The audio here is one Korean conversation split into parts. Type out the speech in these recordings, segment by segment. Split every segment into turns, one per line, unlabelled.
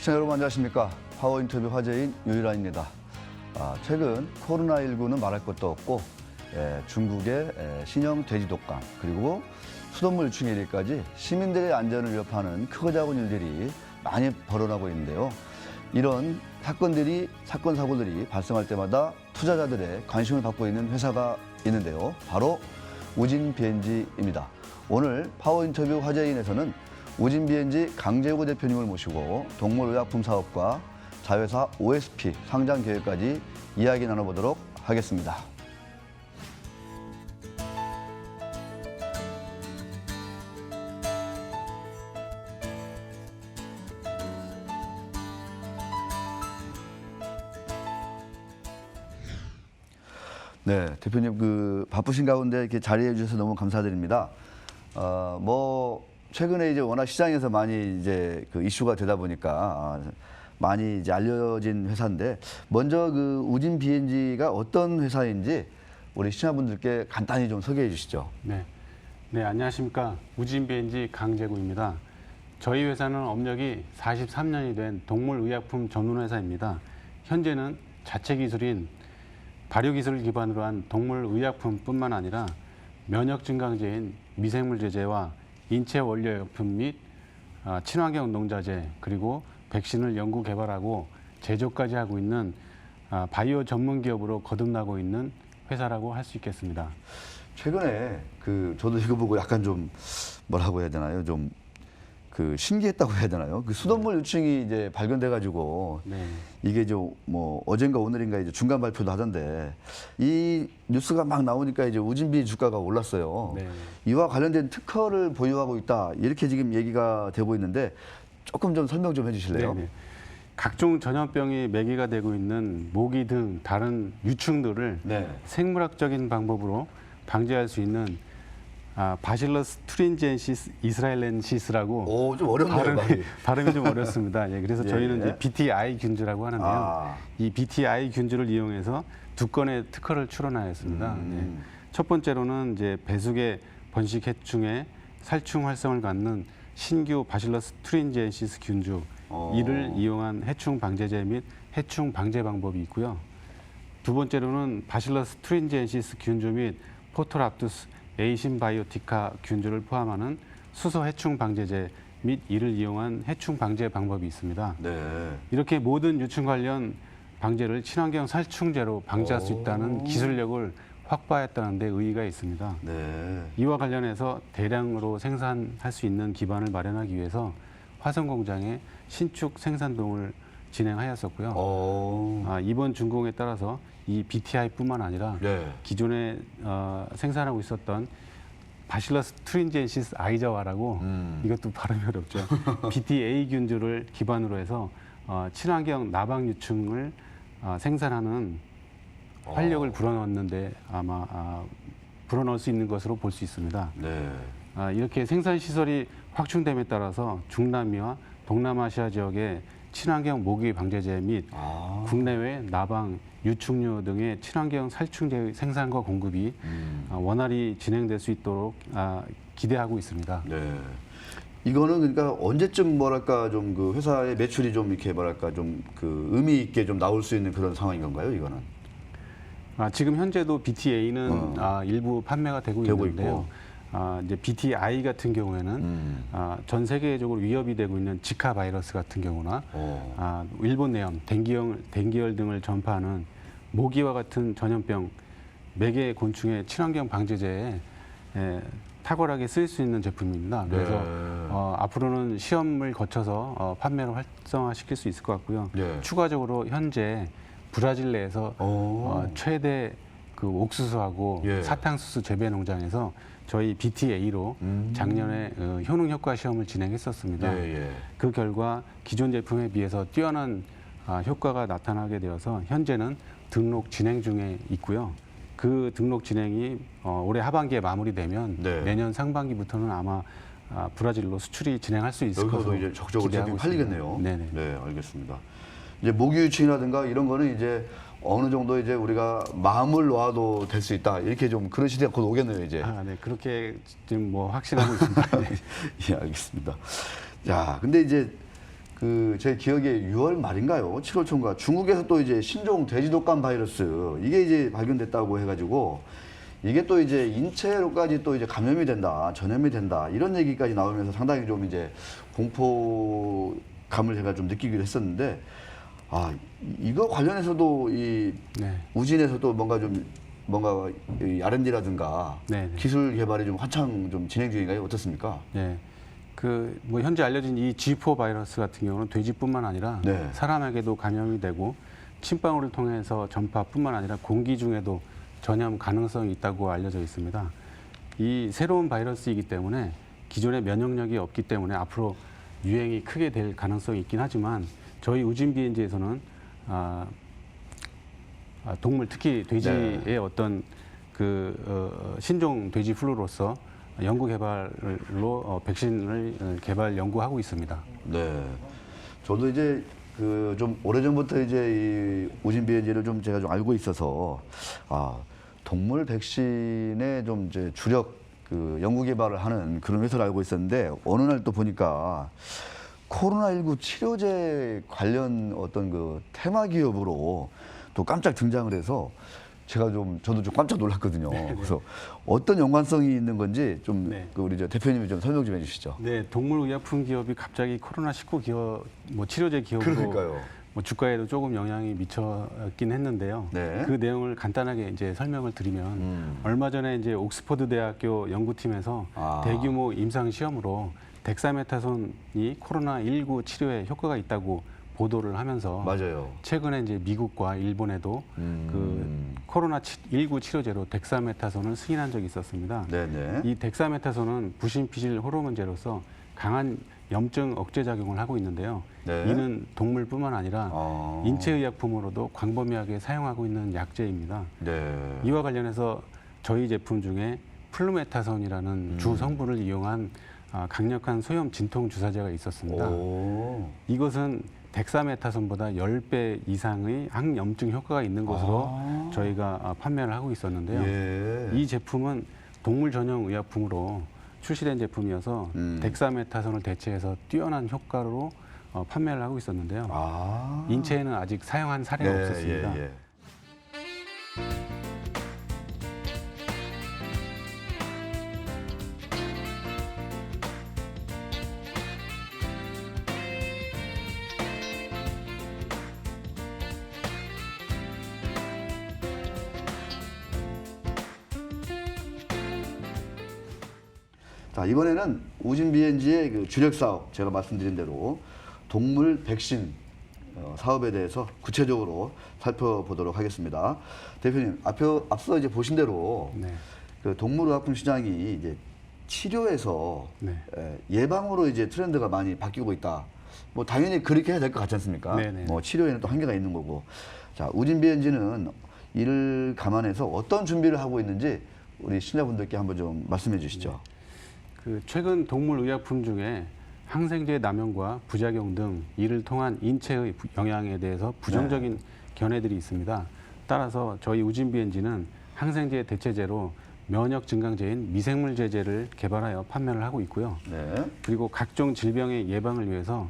시청자 여러분 안녕하십니까. 파워 인터뷰 화제인 유일한입니다. 최근 코로나19는 말할 것도 없고 중국의 신형 돼지 독감 그리고 수돗물 유충 해리까지 시민들의 안전을 위협하는 크고 작은 일들이 많이 벌어나고 있는데요. 이런 사건 사고들이 발생할 때마다 투자자들의 관심을 받고 있는 회사가 있는데요. 바로 우진 BNG입니다. 오늘 파워 인터뷰 화제인에서는 우진 BNG 강재구 대표님을 모시고 동물의약품 사업과 자회사 OSP 상장 계획까지 이야기 나눠보도록 하겠습니다. 네, 대표님 바쁘신 가운데 이렇게 자리해 주셔서 너무 감사드립니다. 최근에 이제 워낙 시장에서 많이 이제 이슈가 되다 보니까 많이 이제 알려진 회사인데 먼저 우진 BNG가 어떤 회사인지 우리 시청자분들께 간단히 좀 소개해 주시죠.
네, 안녕하십니까. 우진 BNG 강재구입니다. 저희 회사는 업력이 43년이 된 동물의약품 전문 회사입니다. 현재는 자체 기술인 발효기술을 기반으로 한 동물의약품뿐만 아니라 면역 증강제인 미생물 제제와 인체 원료약품 및 친환경 농자재 그리고 백신을 연구 개발하고 제조까지 하고 있는 바이오 전문 기업으로 거듭나고 있는 회사라고 할 수 있겠습니다.
최근에 저도 이거 보고 약간 좀 뭐라고 해야 되나요? 좀 신기했다고 해야 되나요? 수돗물 유충이 이제 발견돼가지고 이게 어젠가 오늘인가 이제 중간 발표도 하던데 이 뉴스가 막 나오니까 이제 우진비 주가가 올랐어요. 이와 관련된 특허를 보유하고 있다 이렇게 지금 얘기가 되고 있는데 조금 좀 설명 좀 해주실래요?
각종 전염병이 매개가 되고 있는 모기 등 다른 유충들을 생물학적인 방법으로 방지할 수 있는 바실러스 투린지엔시스 이스라엘렌시스라고
좀 어렵네요.
발음이 좀 어렵습니다. 그래서 저희는 이제 BTI 균주라고 하는데요. 이 BTI 균주를 이용해서 2건의 특허를 출원하였습니다. 첫 번째로는 이제 배수계 번식 해충의 살충 활성을 갖는 신규 바실러스 투린지엔시스 균주 이를 이용한 해충 방제제 및 해충 방제 방법이 있고요. 두 번째로는 바실러스 투린지엔시스 균주 및 포토랍투스 에이신바이오티카 균주를 포함하는 수소 해충 방제제 및 이를 이용한 해충 방제 방법이 있습니다. 이렇게 모든 유충 관련 방제를 친환경 살충제로 방지할 수 있다는 기술력을 확보했다는 데 의의가 있습니다. 이와 관련해서 대량으로 생산할 수 있는 기반을 마련하기 위해서 화성 공장에 신축 생산동을 진행하였었고요. 이번 준공에 따라서 이 BTI뿐만 아니라 기존에 생산하고 있었던 바실러스 투린지엔시스 아이자와라고 이것도 발음이 어렵죠. BTA 균주를 기반으로 해서 친환경 나방 유충을 생산하는 활력을 불어넣는데 아마 불어넣을 수 있는 것으로 볼 수 있습니다. 이렇게 생산 시설이 확충됨에 따라서 중남미와 동남아시아 지역의 친환경 모기 방제제 및 국내외 나방, 유충류 등의 친환경 살충제 생산과 공급이 원활히 진행될 수 있도록 기대하고 있습니다.
이거는 그러니까 언제쯤 좀 회사의 매출이 좀 이렇게 좀 의미 있게 좀 나올 수 있는 그런 상황인 건가요? 이거는?
지금 현재도 BTA는 일부 판매가 되고 있는데요. 이제 BTI 같은 경우에는 전 세계적으로 위협이 되고 있는 지카 바이러스 같은 경우나 일본 내염, 댕기열 등을 전파하는 모기와 같은 전염병 매개 곤충의 친환경 방제제에 탁월하게 쓰일 수 있는 제품입니다. 그래서 앞으로는 시험을 거쳐서 판매를 활성화시킬 수 있을 것 같고요. 추가적으로 현재 브라질 내에서 최대 옥수수하고 사탕수수 재배 농장에서 저희 BTA로 작년에 효능 효과 시험을 진행했었습니다. 그 결과 기존 제품에 비해서 뛰어난 효과가 나타나게 되어서 현재는 등록 진행 중에 있고요. 그 등록 진행이 올해 하반기에 마무리되면 내년 상반기부터는 아마 브라질로 수출이 진행할 수 있을 것으로
이제 적극적으로
기대하고
팔리겠네요.
네네.
네, 알겠습니다. 이제 모기 유충이라든가 이런 거는 이제 어느 정도 이제 우리가 마음을 놓아도 될 수 있다. 이렇게 좀 그런 시대가 곧 오겠네요, 이제.
네, 그렇게 지금 뭐 확신하고 있습니다.
예, 알겠습니다. 자, 근데 이제 그 제 기억에 6월 말인가요? 7월 초인가 중국에서 또 이제 신종 돼지 독감 바이러스 이게 이제 발견됐다고 해가지고 이게 또 이제 인체로까지 또 이제 감염이 된다, 전염이 된다 이런 얘기까지 나오면서 상당히 좀 이제 공포감을 제가 좀 느끼기도 했었는데 이거 관련해서도 이
네.
우진에서도 뭔가 이 R&D라든가
네, 네.
기술 개발이 좀 한창 좀 진행 중인가요? 어떻습니까?
네. 그 뭐 현재 알려진 이 G4 바이러스 같은 경우는 돼지뿐만 아니라
네.
사람에게도 감염이 되고 침방울을 통해서 전파뿐만 아니라 공기 중에도 전염 가능성이 있다고 알려져 있습니다. 이 새로운 바이러스이기 때문에 기존의 면역력이 없기 때문에 앞으로 유행이 크게 될 가능성이 있긴 하지만 저희 우진 BNG에서는 동물 특히 돼지의
네.
어떤 신종 돼지 플루로서 연구 개발로 백신을 개발 연구하고 있습니다.
네. 저도 이제 그 좀 오래전부터 이제 이 우진 BNG를 좀 제가 좀 알고 있어서 동물 백신의 좀 이제 주력 그 연구 개발을 하는 그런 회사를 알고 있었는데 어느 날 또 보니까 코로나19 치료제 관련 어떤 그 테마 기업으로 또 깜짝 등장을 해서 저도 좀 깜짝 놀랐거든요. 그래서 어떤 연관성이 있는 건지 좀
네.
그 우리 설명님이 좀 설명 좀 해주시죠.
네, 동물의약품 기업이 갑자기 코로나19 기업, 뭐 치료제 기업으로
그러니까요.
뭐 주가에도 조금 영향이 미쳤긴 했는데요.
네.
그 내용을 간단하게 이제 설명을 드리면 얼마 전에 이제 옥스퍼드 대학교 연구팀에서 대규모 임상 시험으로 덱사메타손이 코로나19 치료에 효과가 있다고 보도를 하면서
맞아요.
최근에 이제 미국과 일본에도 그 코로나19 치료제로 덱사메타손을 승인한 적이 있었습니다.
네네.
이 덱사메타손은 부신피질 호르몬제로서 강한 염증 억제 작용을 하고 있는데요.
네.
이는 동물뿐만 아니라 인체의약품으로도 광범위하게 사용하고 있는 약제입니다.
네.
이와 관련해서 저희 제품 중에 플루메타손이라는 주 성분을 이용한 강력한 소염 진통 주사제가 있었습니다. 이것은 덱사메타손보다 10배 이상의 항염증 효과가 있는 것으로 저희가 판매를 하고 있었는데요.
예.
이 제품은 동물 전용 의약품으로 출시된 제품이어서 덱사메타손을 대체해서 뛰어난 효과로 판매를 하고 있었는데요. 인체에는 아직 사용한 사례가 없었습니다.
예. 자, 이번에는 우진 BNG의 그 주력 사업, 제가 말씀드린 대로 동물 백신 사업에 대해서 구체적으로 살펴보도록 하겠습니다. 대표님, 앞서 이제 보신 대로
네.
그 동물의약품 시장이 이제 치료에서
네.
예방으로 이제 트렌드가 많이 바뀌고 있다. 뭐 당연히 그렇게 해야 될 것 같지 않습니까?
네네.
뭐 치료에는 또 한계가 있는 거고. 자, 우진 BNG는 이를 감안해서 어떤 준비를 하고 있는지 우리 시청자분들께 한번 좀 말씀해 주시죠.
그 최근 동물 의약품 중에 항생제 남용과 부작용 등 이를 통한 인체의 영향에 대해서 부정적인 견해들이 있습니다. 따라서 저희 우진 BNG는 항생제 대체제로 면역 증강제인 미생물 제제를 개발하여 판매를 하고 있고요.
네.
그리고 각종 질병의 예방을 위해서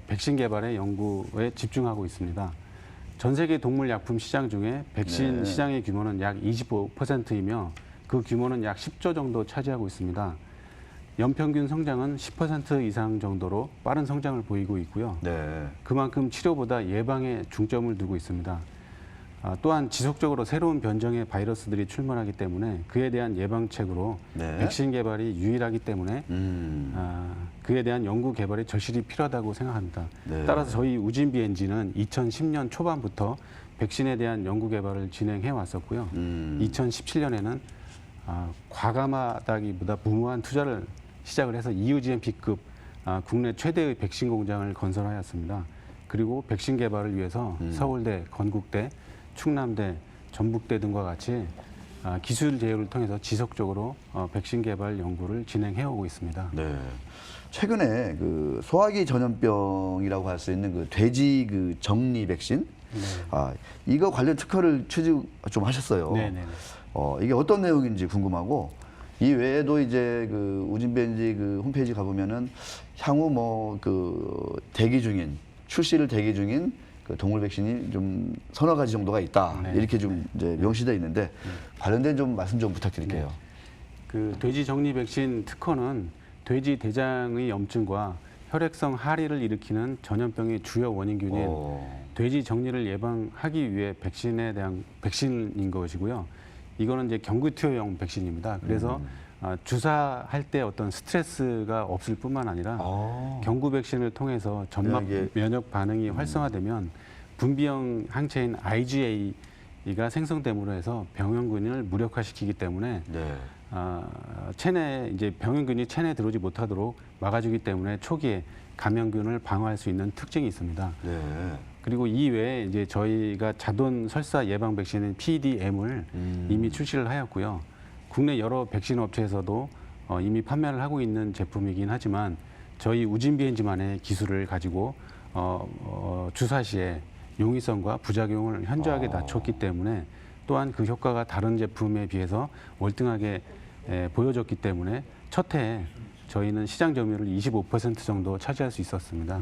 백신 개발의 연구에 집중하고 있습니다. 전 세계 동물 약품 시장 중에 백신 시장의 규모는 약 25%이며 그 규모는 약 10조 정도 차지하고 있습니다. 연평균 성장은 10% 이상 정도로 빠른 성장을 보이고 있고요.
네.
그만큼 치료보다 예방에 중점을 두고 있습니다. 또한 지속적으로 새로운 변종의 바이러스들이 출몰하기 때문에 그에 대한 예방책으로
네.
백신 개발이 유일하기 때문에 그에 대한 연구 개발이 절실히 필요하다고 생각합니다.
네.
따라서 저희 우진 BNG는 2010년 초반부터 백신에 대한 연구 개발을 진행해 왔었고요. 2017년에는 과감하다기보다 무모한 투자를 시작을 해서 EU GMP급 국내 최대의 백신 공장을 건설하였습니다. 그리고 백신 개발을 위해서 서울대, 건국대, 충남대, 전북대 등과 같이 기술 제휴를 통해서 지속적으로 백신 개발 연구를 진행해 오고 있습니다.
네. 최근에 그 소화기 전염병이라고 할 수 있는 그 돼지 그 정리 백신, 이거 관련 특허를 취득 좀 하셨어요.
네네.
이게 어떤 내용인지 궁금하고 이 외에도 이제 그 우진벤지 그 홈페이지 가보면은 향후 뭐 그 출시를 대기 중인 그 동물 백신이 좀 서너 가지 정도가 있다.
네.
이렇게 좀 이제 명시되어 있는데 관련된 좀 말씀 좀 부탁드릴게요.
그 돼지 정리 백신 특허는 돼지 대장의 염증과 혈액성 하리를 일으키는 전염병의 주요 원인균인 돼지 정리를 예방하기 위해 백신에 대한 백신인 것이고요. 이거는 이제 경구투여용 백신입니다. 그래서 주사할 때 어떤 스트레스가 없을 뿐만 아니라 경구 백신을 통해서 점막 면역 반응이 활성화되면 분비형 항체인 IgA가 생성됨으로 해서 병원균을 무력화시키기 때문에 체내 이제 병원균이 체내에 들어오지 못하도록 막아주기 때문에 초기에 감염균을 방어할 수 있는 특징이 있습니다. 그리고 이 외에 이제 저희가 자돈 설사 예방 백신인 PDM을 이미 출시를 하였고요. 국내 여러 백신 업체에서도 이미 판매를 하고 있는 제품이긴 하지만 저희 우진비엔지만의 기술을 가지고 주사 시에 용이성과 부작용을 현저하게 낮췄기 때문에 또한 그 효과가 다른 제품에 비해서 월등하게 보여졌기 때문에 첫 해에 저희는 시장 점유율을 25% 정도 차지할 수 있었습니다.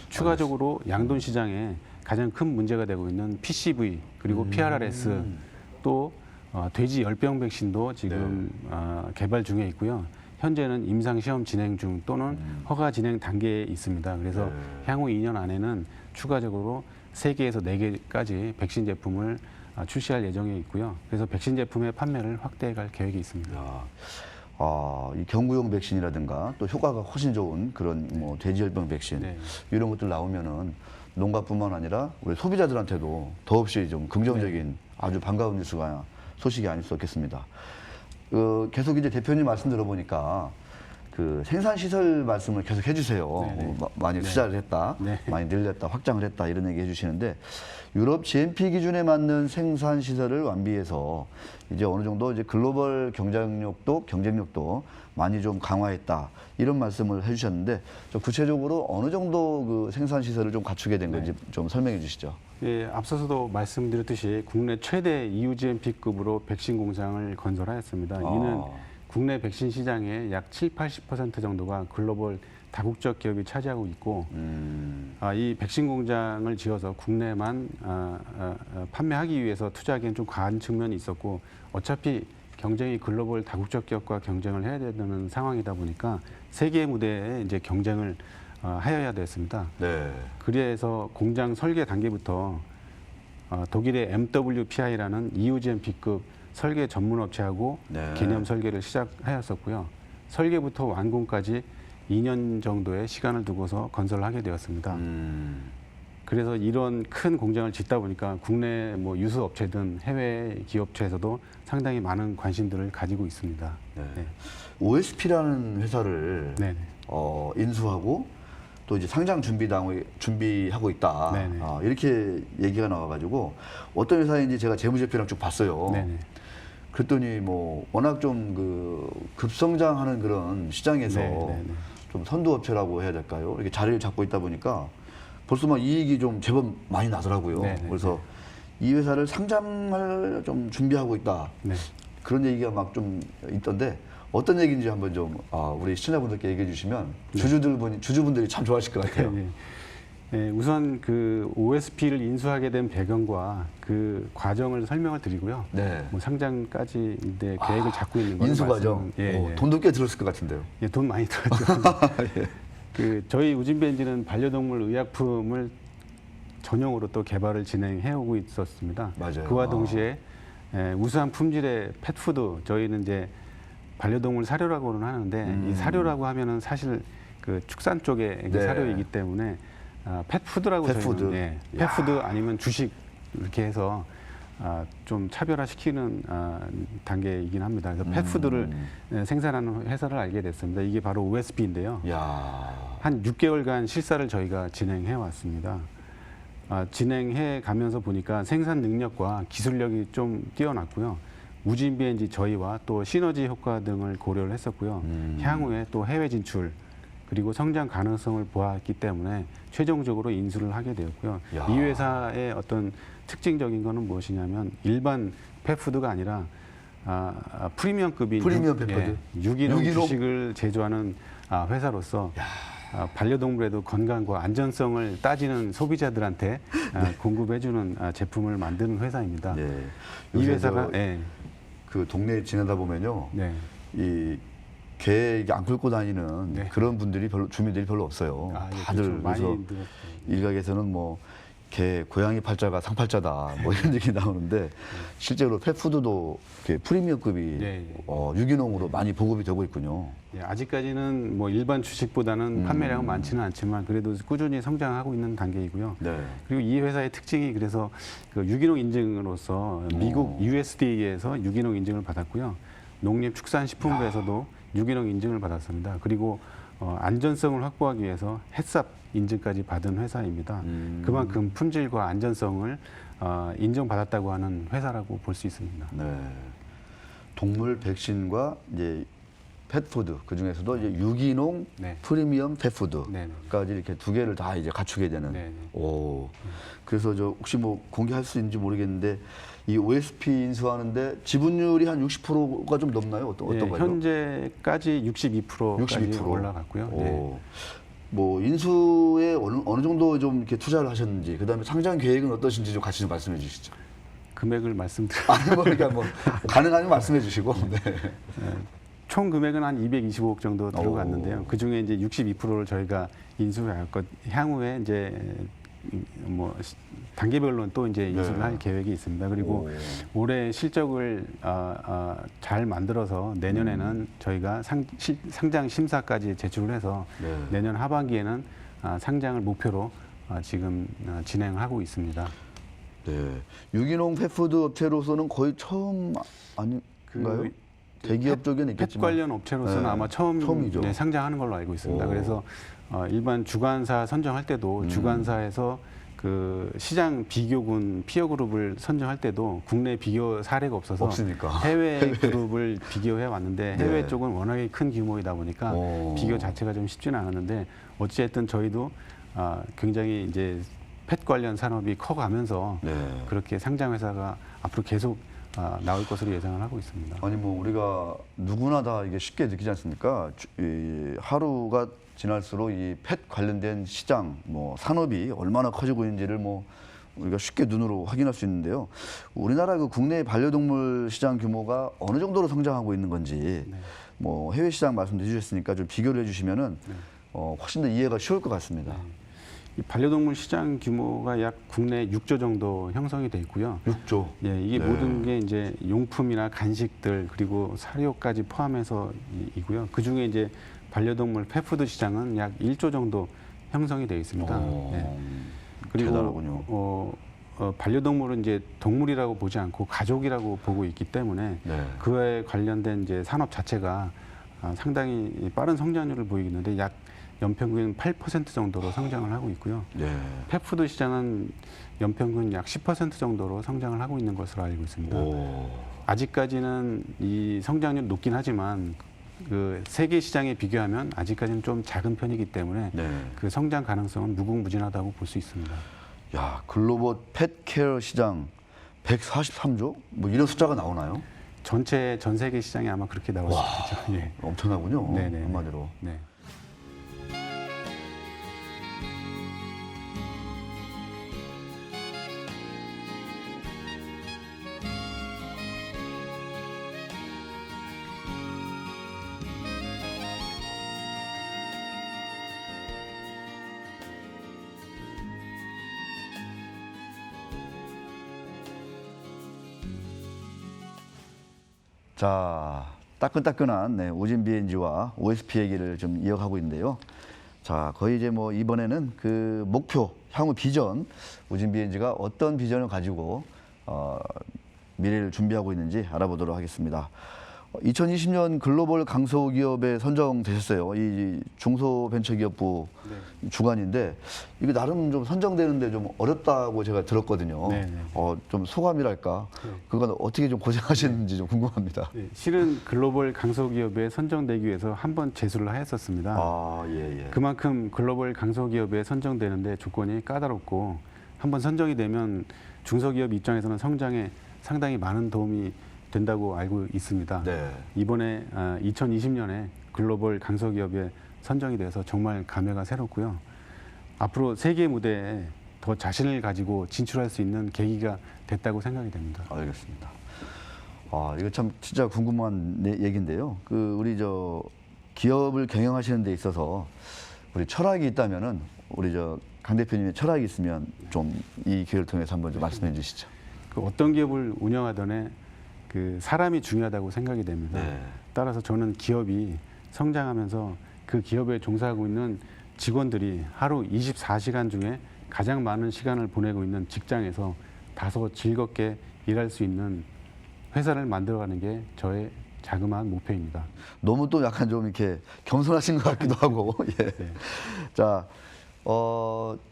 추가적으로 양돈 시장에 가장 큰 문제가 되고 있는 PCV 그리고 PRRS 또 돼지 열병 백신도 지금 개발 중에 있고요. 현재는 임상 시험 진행 중 또는 허가 진행 단계에 있습니다. 그래서 향후 2년 안에는 추가적으로 3개에서 4개까지 백신 제품을 출시할 예정에 있고요. 그래서 백신 제품의 판매를 확대해 갈 계획이 있습니다.
이 경구용 백신이라든가 또 효과가 훨씬 좋은 그런 뭐 돼지열병 백신 이런 것들 나오면은 농가뿐만 아니라 우리 소비자들한테도 더없이 좀 긍정적인 아주 반가운 뉴스가 소식이 아닐 수 없겠습니다. 계속 이제 대표님 말씀 들어보니까 그 생산 시설 말씀을 계속 해주세요. 많이 투자를 했다, 많이 늘렸다, 확장을 했다 이런 얘기 해주시는데 유럽 GMP 기준에 맞는 생산 시설을 완비해서 이제 어느 정도 이제 글로벌 경쟁력도 많이 좀 강화했다 이런 말씀을 해주셨는데 좀 구체적으로 어느 정도 그 생산 시설을 좀 갖추게 된 건지 좀 설명해 주시죠.
예, 앞서서도 말씀드렸듯이 국내 최대 EU-GMP급으로 백신 공장을 건설하였습니다. 이는 국내 백신 시장의 약 70~80% 정도가 글로벌 다국적 기업이 차지하고 있고 이 백신 공장을 지어서 국내만 판매하기 위해서 투자하기엔 좀 과한 측면이 있었고 어차피 경쟁이 글로벌 다국적 기업과 경쟁을 해야 되는 상황이다 보니까 세계 무대에 이제 경쟁을 하여야 됐습니다. 그래서 공장 설계 단계부터 독일의 MWPI라는 EU-GMP급 설계 전문 업체하고 개념 설계를 시작하였었고요. 설계부터 완공까지 2년 정도의 시간을 두고서 건설을 하게 되었습니다. 그래서 이런 큰 공장을 짓다 보니까 국내 뭐 유수 업체든 해외 기업체에서도 상당히 많은 관심들을 가지고 있습니다.
OSP라는 회사를 인수하고 또 이제 상장 준비하고 있다. 이렇게 얘기가 나와가지고 어떤 회사인지 제가 재무제표랑 쭉 봤어요. 그랬더니 뭐 워낙 좀 그 급성장하는 그런 시장에서 좀 선두업체라고 해야 될까요? 이렇게 자리를 잡고 있다 보니까 벌써 막 이익이 좀 제법 많이 나더라고요. 그래서 이 회사를 상장을 좀 준비하고 있다. 그런 얘기가 막 좀 있던데 어떤 얘기인지 한번 좀 우리 시청자분들께 얘기해 주시면 주주분들이 참 좋아하실 것 같아요.
우선 그 OSP를 인수하게 된 배경과 그 과정을 설명을 드리고요. 뭐 상장까지 이제 계획을 잡고 있는 거는
인수 과정. 돈도 꽤 들었을 것 같은데요.
돈 많이 들었죠. 그 저희 우진벤지는 반려동물 의약품을 전용으로 또 개발을 진행해 오고 있었습니다. 그와 동시에 우수한 품질의 펫푸드, 저희는 이제 반려동물 사료라고는 하는데 이 사료라고 하면은 사실 그 축산 쪽의 사료이기 때문에 펫푸드라고 저희는 펫푸드 아니면 주식 이렇게 해서 좀 차별화시키는 단계이긴 합니다. 그래서 펫푸드를 생산하는 회사를 알게 됐습니다. 이게 바로 OSP인데요. 한 6개월간 실사를 저희가 진행해 왔습니다. 진행해 가면서 보니까 생산 능력과 기술력이 좀 뛰어났고요. 우진비엔지 저희와 또 시너지 효과 등을 고려를 했었고요. 향후에 또 해외 진출 그리고 성장 가능성을 보았기 때문에 최종적으로 인수를 하게 되었고요. 이 회사의 어떤 특징적인 거는 무엇이냐면 일반 펫푸드가 아니라 프리미엄급인
프리미엄 페퍼드?
유기농
유기농?
주식을 제조하는 회사로서 반려동물에도 건강과 안전성을 따지는 소비자들한테 공급해주는 제품을 만드는 회사입니다.
네.
이
요새
회사가
그 동네에 지나다 보면요.
네.
이 개 안 끌고 다니는
네.
그런 분들이 주민들이 별로 없어요.
예,
다들
그렇죠. 많이
그래서
늘었어요.
일각에서는 뭐 개 고양이 팔자가 상팔자다 뭐 이런 얘기 나오는데 실제로 펫푸드도 이렇게 프리미엄급이
네.
유기농으로 많이 보급이 되고 있군요.
예, 아직까지는 뭐 일반 주식보다는 판매량은 많지는 않지만 그래도 꾸준히 성장하고 있는 단계이고요.
네.
그리고 이 회사의 특징이 그래서 그 유기농 인증으로서 미국 USDA에서 유기농 인증을 받았고요. 농림축산식품부에서도 유기농 인증을 받았습니다. 그리고 안전성을 확보하기 위해서 햇삽 인증까지 받은 회사입니다. 그만큼 품질과 안전성을 인정받았다고 하는 회사라고 볼 수 있습니다.
네. 동물 백신과 이제 펫푸드 그 중에서도 이제 유기농
네.
프리미엄 펫푸드까지
네네.
이렇게 두 개를 다 이제 갖추게 되는.
네네.
오. 그래서 저 혹시 뭐 공개할 수 있는지 모르겠는데 이 OSP 인수하는데 지분율이 한 60%가 좀 넘나요? 어떤가요?
현재까지 62%까지
62%.
올라갔고요. 네.
오. 뭐 인수에 어느 정도 좀 이렇게 투자를 하셨는지, 그다음에 상장 계획은 어떠신지 좀 같이 좀 말씀해 주시죠.
금액을 말씀드려.
아니 뭐 그러니까 뭐 가능하면 말씀해 주시고. 네.
총 금액은 한 225억 정도
오.
들어갔는데요. 그 중에 이제 62%를 저희가 인수할 것, 향후에 이제 뭐 단계별로는 또 이제 인수를
네.
할 계획이 있습니다. 그리고 올해 실적을 잘 만들어서 내년에는 저희가 상장 심사까지 제출을 해서
네.
내년 하반기에는 상장을 목표로 지금 진행하고 있습니다.
네. 유기농 펫푸드 업체로서는 거의 처음 아닌가요? 대기업 쪽에는
펫
있겠지만.
관련 업체로서는
네.
아마
처음이죠.
네, 상장하는 걸로 알고 있습니다.
오.
그래서 일반 주관사 선정할 때도 주관사에서 그 시장 비교군 피어 그룹을 선정할 때도 국내 비교 사례가 없어서
없으니까.
해외 그룹을 비교해 왔는데 해외
네.
쪽은 워낙에 큰 규모이다 보니까
오.
비교 자체가 좀 쉽지는 않았는데 어찌됐든 저희도 굉장히 이제 펫 관련 산업이 커가면서
네.
그렇게 상장 회사가 앞으로 계속 나올 것으로 예상을 하고 있습니다.
아니 뭐 우리가 누구나 다 이게 쉽게 느끼지 않습니까? 이 하루가 지날수록 이 펫 관련된 시장, 뭐 산업이 얼마나 커지고 있는지를 뭐 우리가 쉽게 눈으로 확인할 수 있는데요. 우리나라 그 국내 반려동물 시장 규모가 어느 정도로 성장하고 있는 건지, 뭐 해외 시장 말씀해 주셨으니까 좀 비교를 해주시면은 훨씬 더 이해가 쉬울 것 같습니다.
이 반려동물 시장 규모가 약 국내 6조 정도 형성이 돼 있고요.
6조.
예, 이게
네.
모든 게 이제 용품이나 간식들 그리고 사료까지 포함해서 이고요. 그 중에 이제 반려동물 펫푸드 시장은 약 1조 정도 형성이 되어 있습니다. 예. 그리고
대단하군요.
반려동물은 이제 동물이라고 보지 않고 가족이라고 보고 있기 때문에
네.
그에 관련된 이제 산업 자체가 상당히 빠른 성장률을 보이는데 약 연평균 8% 정도로 성장을 하고 있고요.
네.
펫푸드 시장은 연평균 약 10% 정도로 성장을 하고 있는 것으로 알고 있습니다.
오.
아직까지는 이 성장률 높긴 하지만 그 세계 시장에 비교하면 아직까지는 좀 작은 편이기 때문에
네.
그 성장 가능성은 무궁무진하다고 볼 수 있습니다.
야, 글로벌 펫케어 시장 143조? 뭐 이런 숫자가 나오나요?
전 세계 시장이 아마 그렇게 나올 수 있겠죠. 예.
엄청나군요.
네네.
한마디로.
네.
자, 따끈따끈한 우진 BNG와 OSP 얘기를 좀 이어가고 있는데요. 자, 거의 이제 뭐 이번에는 그 목표, 향후 비전, 우진 BNG가 어떤 비전을 가지고 미래를 준비하고 있는지 알아보도록 하겠습니다. 2020년 글로벌 강소기업에 선정되셨어요. 이 중소벤처기업부 주관인데 이게 나름 좀 선정되는데 좀 어렵다고 제가 들었거든요.
네네.
좀 소감이랄까. 그건 어떻게 좀 고생하셨는지 좀 궁금합니다.
네, 실은 글로벌 강소기업에 선정되기 위해서 한 번 제수를 하였었습니다.
아, 예, 예.
그만큼 글로벌 강소기업에 선정되는데 조건이 까다롭고 한 번 선정이 되면 중소기업 입장에서는 성장에 상당히 많은 도움이 된다고 알고 있습니다.
네.
이번에 2020년에 글로벌 강소기업에 선정이 돼서 정말 감회가 새롭고요. 앞으로 세계 무대에 더 자신을 가지고 진출할 수 있는 계기가 됐다고 생각이 됩니다.
알겠습니다. 이거 참 진짜 궁금한 얘기인데요. 우리 기업을 경영하시는 데 있어서 우리 철학이 있다면은 우리 강 대표님의 철학이 있으면 좀 이 기회를 통해서 한번 좀 말씀해 주시죠.
어떤 기업을 운영하던 사람이 중요하다고 생각이 됩니다.
네.
따라서 저는 기업이 성장하면서 그 기업에 종사하고 있는 직원들이 하루 24시간 중에 가장 많은 시간을 보내고 있는 직장에서 다소 즐겁게 일할 수 있는 회사를 만들어가는 게 저의 자그마한 목표입니다.
너무 또 약간 좀 이렇게 겸손하신 것 같기도 하고. 예.
네.
자,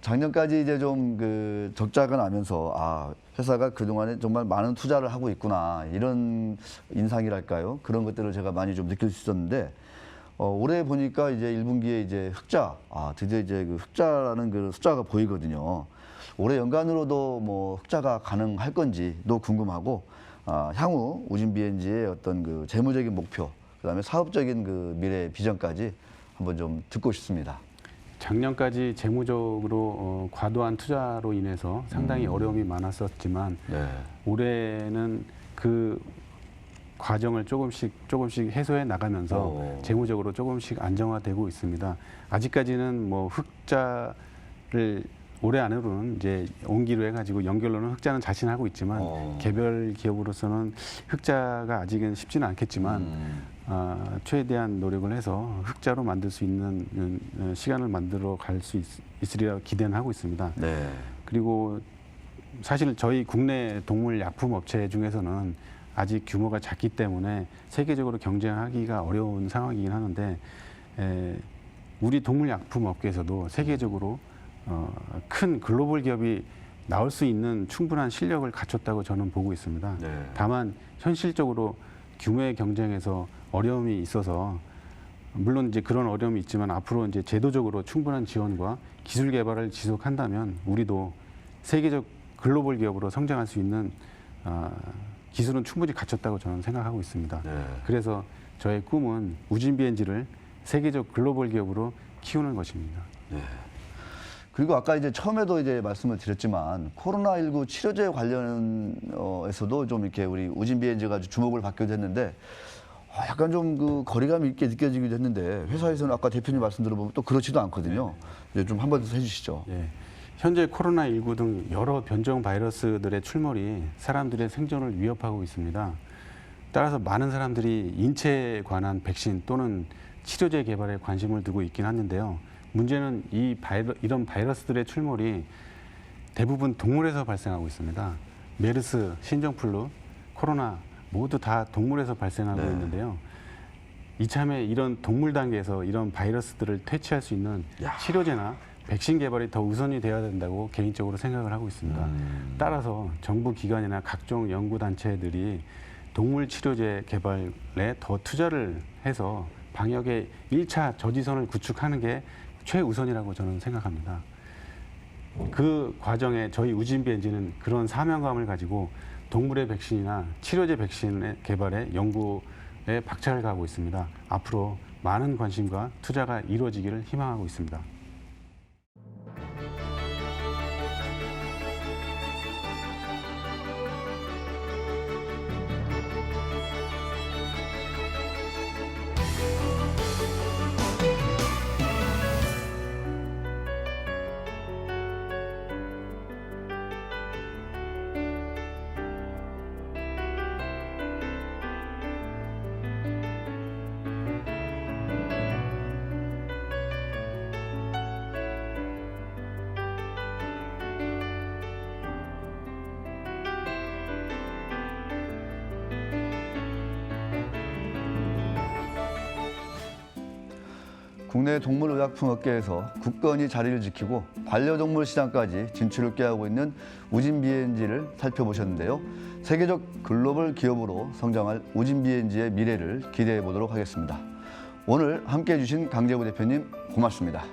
작년까지 이제 좀 적자가 나면서 회사가 그동안에 정말 많은 투자를 하고 있구나 이런 인상이랄까요? 그런 것들을 제가 많이 좀 느낄 수 있었는데 올해 보니까 이제 1분기에 이제 흑자, 드디어 이제 흑자라는 그 숫자가 보이거든요. 올해 연간으로도 뭐 흑자가 가능할 건지도 궁금하고 향후 우진비엔지의 어떤 재무적인 목표, 그다음에 사업적인 미래 비전까지 한번 좀 듣고 싶습니다.
작년까지 재무적으로 과도한 투자로 인해서 상당히 어려움이 많았었지만
네.
올해는 그 과정을 조금씩 해소해 나가면서 재무적으로 조금씩 안정화되고 있습니다. 아직까지는 뭐 흑자를 올해 안으로는 이제 옮기로 해가지고 연결로는 흑자는 자신하고 있지만 개별 기업으로서는 흑자가 아직은 쉽지는 않겠지만 최대한 노력을 해서 흑자로 만들 수 있는 시간을 만들어 갈 수 있으리라 기대는 하고 있습니다.
네.
그리고 사실 저희 국내 동물 약품 업체 중에서는 아직 규모가 작기 때문에 세계적으로 경쟁하기가 어려운 상황이긴 하는데 우리 동물 약품 업계에서도 세계적으로 큰 글로벌 기업이 나올 수 있는 충분한 실력을 갖췄다고 저는 보고 있습니다.
네.
다만 현실적으로 규모의 경쟁에서 어려움이 있어서 물론 이제 그런 어려움이 있지만 앞으로 이제 제도적으로 충분한 지원과 기술 개발을 지속한다면 우리도 세계적 글로벌 기업으로 성장할 수 있는 기술은 충분히 갖췄다고 저는 생각하고 있습니다.
네.
그래서 저의 꿈은 우진비엔지를 세계적 글로벌 기업으로 키우는 것입니다.
네. 그리고 아까 이제 처음에도 이제 말씀을 드렸지만 코로나19 치료제 관련해서도 좀 이렇게 우리 우진비엔지가 주목을 받기도 했는데 약간 좀 거리감 있게 느껴지기도 했는데 회사에서는 아까 대표님 말씀 들어보면 또 그렇지도 않거든요. 이제 좀 한 번 더 해주시죠.
예. 현재 코로나19 등 여러 변종 바이러스들의 출몰이 사람들의 생존을 위협하고 있습니다. 따라서 많은 사람들이 인체에 관한 백신 또는 치료제 개발에 관심을 두고 있긴 하는데요. 문제는 이런 바이러스들의 출몰이 대부분 동물에서 발생하고 있습니다. 메르스, 신종플루, 코로나 모두 다 동물에서 발생하고 있는데요. 이참에 이런 동물 단계에서 이런 바이러스들을 퇴치할 수 있는 치료제나 백신 개발이 더 우선이 되어야 된다고 개인적으로 생각을 하고 있습니다. 따라서 정부 기관이나 각종 연구단체들이 동물 치료제 개발에 더 투자를 해서 방역의 1차 저지선을 구축하는 게 최우선이라고 저는 생각합니다. 그 과정에 저희 우진비엔지는 그런 사명감을 가지고 동물의 백신이나 치료제 백신의 개발에 연구에 박차를 가하고 있습니다. 앞으로 많은 관심과 투자가 이루어지기를 희망하고 있습니다.
국내 동물의약품 업계에서 굳건히 자리를 지키고 반려동물 시장까지 진출을 꾀하고 있는 우진비엔지를 살펴보셨는데요. 세계적 글로벌 기업으로 성장할 우진비엔지의 미래를 기대해 보도록 하겠습니다. 오늘 함께해 주신 강재구 대표님 고맙습니다.